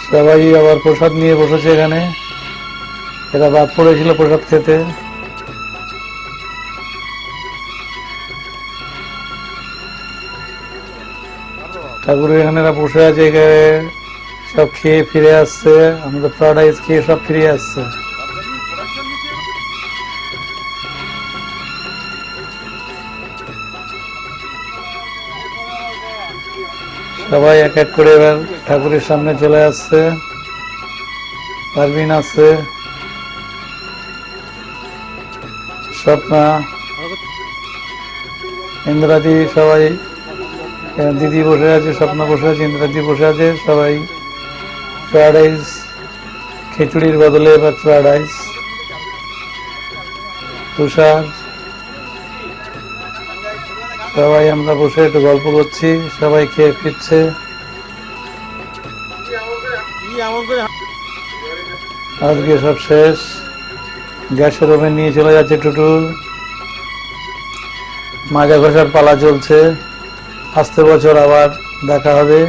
সবাই আবার প্রসাদ নিয়ে বসেছে এখানে। এরা বাদ পড়েছিল প্রসাদ খেতে। ঠাকুরের এখানে এরা বসে আছে, এখানে সব খেয়ে ফিরে আসছে। আমাদের ফ্রাইড রাইস খেয়ে সব ফিরে আসছে। সবাই এক এক করে এবার ঠাকুরের সামনে চলে আসছে। পারভিন আছে, স্বপ্না, ইন্দ্রাদি, সবাই। দিদি বসে আছে, স্বপ্না বসে আছে, ইন্দ্রাদি বসে আছে। সবাই ফ্রাইড রাইস, খিচুড়ির বদলে এবার ফ্রাইড রাইস। তুষার, সবাই আমরা বসে একটু গল্প করছি, সবাই খেয়ে ফিরছে। আজকে সব শেষ। গ্যাসের ওভেন নিয়ে চলে যাচ্ছে টুটুল। মাজা ঘষার পালা চলছে। আসতে বছর আবার দেখা হবে।